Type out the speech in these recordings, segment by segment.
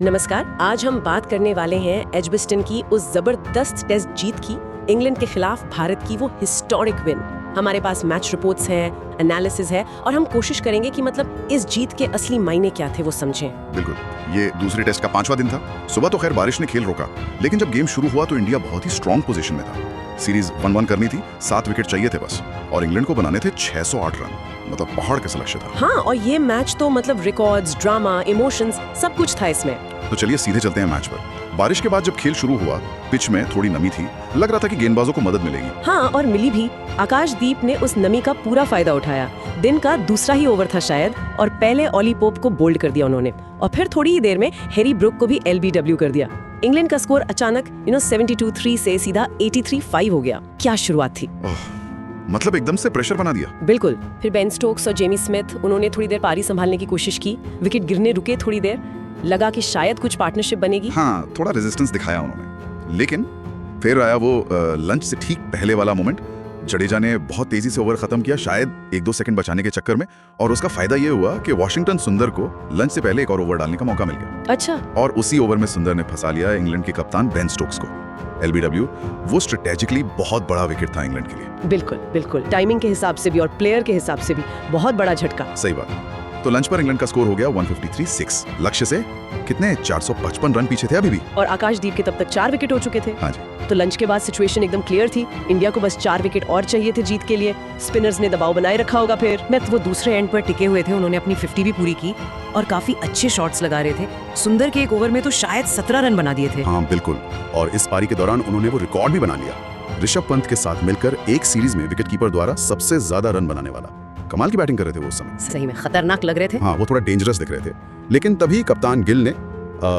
नमस्कार। आज हम बात करने वाले हैं एजबेस्टन की उस जबरदस्त टेस्ट जीत की, इंग्लैंड के खिलाफ भारत की वो हिस्टोरिक विन। हमारे पास मैच रिपोर्ट्स हैं, एनालिसिस है और हम कोशिश करेंगे कि मतलब इस जीत के असली मायने क्या थे वो समझें। बिल्कुल, ये दूसरे टेस्ट का 5वां दिन था। सुबह तो खैर बारिश ने खेल रोका, लेकिन जब गेम शुरू हुआ तो इंडिया बहुत ही स्ट्रॉन्ग पोजीशन में था। सीरीज 1-1 करनी थी, 7 विकेट चाहिए थे बस, और इंग्लैंड को बनाने थे 608 रन। मतलब पहाड़ कैसा लक्ष्य था। हाँ, और ये मैच तो मतलब रिकॉर्ड्स, ड्रामा, इमोशंस सब कुछ था इसमें। तो चलिए सीधे चलते हैं मैच पर। बारिश के बाद जब खेल शुरू हुआ, पिच में थोड़ी नमी थी, लग रहा था कि गेंदबाजों को मदद मिलेगी। हाँ, और मिली भी। आकाशदीप ने उस नमी का पूरा फायदा उठाया। दिन का दूसरा ही ओवर था शायद, और पहले ऑली पोप को बोल्ड कर दिया उन्होंने, और फिर थोड़ी ही देर में हैरी ब्रुक को भी LBW कर दिया। इंग्लैंड का स्कोर अचानक 72-3 से सीधा 83-5 हो गया। क्या शुरुआत थी। मतलब एकदम से प्रेशर बना दिया। बिल्कुल। फिर बेन स्टोक्स और जेमी स्मिथ, उन्होंने थोड़ी देर पारी संभालने की कोशिश की। विकेट गिरने रुके थोड़ी देर, लगा कि शायद कुछ पार्टनरशिप बनेगी। हाँ, थोड़ा रेजिस्टेंस दिखाया उन्होंने, लेकिन फिर आया वो लंच से ठीक पहले वाला मोमेंट। जडेजा ने बहुत तेजी से ओवर खत्म किया, शायद 1-2 सेकंड बचाने के चक्कर में, और उसका फायदा ये हुआ कि वॉशिंगटन सुंदर को लंच से पहले एक और ओवर डालने का मौका मिल गया। अच्छा। और उसी ओवर में सुंदर ने फंसा लिया इंग्लैंड के कप्तान बेन स्टोक्स को। LBW वो स्ट्रेटेजिकली बहुत बड़ा विकेट था इंग्लैंड के लिए। बिल्कुल बिल्कुल, टाइमिंग के हिसाब से भी और प्लेयर के हिसाब से भी बहुत बड़ा झटका। सही बात। तो लंच पर इंग्लैंड का स्कोर हो गया 153-6। लक्ष्य से कितने 455 रन पीछे थे अभी भी। और आकाशदीप के तब तक 4 विकेट हो चुके थे। हाँ जी। तो लंच के बाद सिचुएशन एकदम क्लियर थी। इंडिया को बस 4 विकेट और चाहिए थे जीत के लिए। स्पिनर्स ने दबाव बनाए रखा होगा। फिर वो दूसरे एंड पर टिके हुए थे, उन्होंने अपनी 50 भी पूरी की और काफी अच्छे शॉट्स लगा रहे थे। सुंदर के एक ओवर में तो शायद 17 रन बना दिए थे। हाँ बिल्कुल, और इस पारी के दौरान उन्होंने वो रिकॉर्ड भी बना लिया। ऋषभ पंत के साथ मिलकर एक सीरीज में विकेटकीपर द्वारा सबसे ज्यादा रन बनाने वाला। कमाल की बैटिंग कर रहे थे वो उस समय। सही में खतरनाक लग रहे थे। हाँ, वो थोड़ा डेंजरस दिख रहे थे, लेकिन तभी कप्तान गिल ने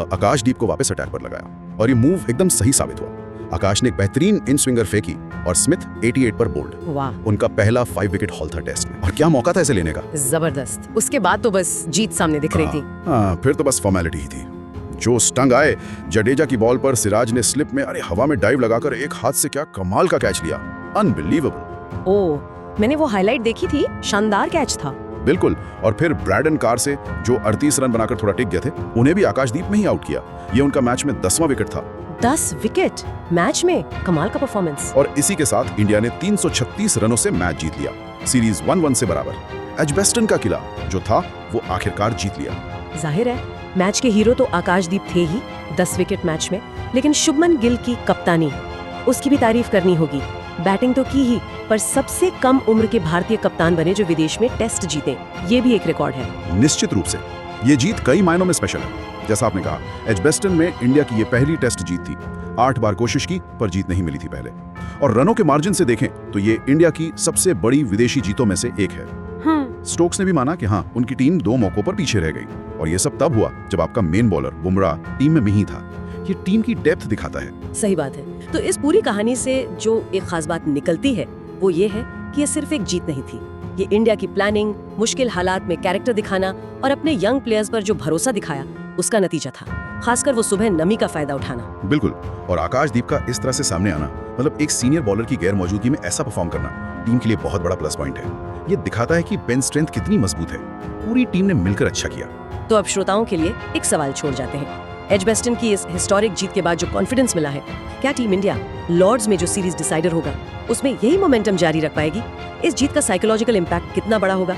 आकाशदीप को वापस अटैक पर लगाया और ये मूव एकदम सही साबित हुआ। आकाश ने एक बेहतरीन इन स्विंगर फेंकी और स्मिथ 88 पर बोल्ड। वाह, उनका पहला 5 विकेट हॉल था टेस्ट में, और क्या मौका था इसे लेने का। जबरदस्त। उसके बाद तो बस जीत सामने दिख रही थी। हाँ, फिर तो बस फॉर्मेलिटी ही थी। जो स्टंग आए, जडेजा की बॉल पर सिराज ने स्लिप में हवा में डाइव लगाकर एक हाथ से क्या कमाल का कैच लिया। अनबिलीवेबल। ओह, मैंने वो हाईलाइट देखी थी, शानदार कैच था। बिल्कुल। और फिर ब्रैडन कार से जो 38 रन बनाकर थोड़ा टिक गए थे, उन्हें भी आकाशदीप में ही आउट किया। ये उनका मैच में 10वां विकेट था। 10 विकेट मैच में, कमाल का परफॉर्मेंस। और इसी के साथ इंडिया ने 336 रनों से मैच जीत लिया। सीरीज 1-1 से बराबर। एजबेस्टन का किला जो था वो आखिरकार जीत लिया। जाहिर है मैच के हीरो तो आकाशदीप थे ही 10 विकेट मैच में, लेकिन शुभमन गिल की कप्तानी, उसकी भी तारीफ करनी होगी। बैटिंग तो की ही, पर सबसे कम उम्र के भारतीय कप्तान बने जो विदेश में टेस्ट जीते। ये भी एक रिकॉर्ड है। निश्चित रूप से ये जीत कई मायनों में स्पेशल है। जैसा आपने कहा, एजबेस्टन में इंडिया की ये पहली टेस्ट जीत थी। 8 बार कोशिश की पर जीत नहीं मिली थी पहले, और रनों के मार्जिन से देखें तो ये इंडिया की सबसे बड़ी विदेशी जीतों में से एक है। स्टोक्स ने भी माना कि हाँ, उनकी टीम 2 मौकों पर पीछे रह गई, और ये सब तब हुआ जब आपका मेन बॉलर बुमराह टीम में नहीं था। ये टीम की डेप्थ दिखाता है। सही बात है। तो इस पूरी कहानी से जो एक खास बात निकलती है वो ये है कि ये सिर्फ एक जीत नहीं थी, ये इंडिया की प्लानिंग, मुश्किल हालात में कैरेक्टर दिखाना और अपने यंग प्लेयर्स पर जो भरोसा दिखाया उसका नतीजा था। खासकर वो सुबह नमी का फायदा उठाना। बिल्कुल। और आकाशदीप का इस तरह से सामने आना, मतलब एक सीनियर बॉलर की गैर मौजूदगी में ऐसा परफॉर्म करना, टीम के लिए बहुत बड़ा प्लस पॉइंट है। ये दिखाता है कि बेंच स्ट्रेंथ कितनी मजबूत है। पूरी टीम ने मिलकर अच्छा किया। तो अब श्रोताओं के लिए एक सवाल छोड़ जाते हैं। एजबेस्टन की इस हिस्टोरिक जीत के बाद जो कॉन्फिडेंस मिला है, क्या टीम इंडिया लॉर्ड्स में जो सीरीज डिसाइडर होगा उसमें यही मोमेंटम जारी रख पाएगी? इस जीत का साइकोलॉजिकल इम्पैक्ट कितना बड़ा होगा?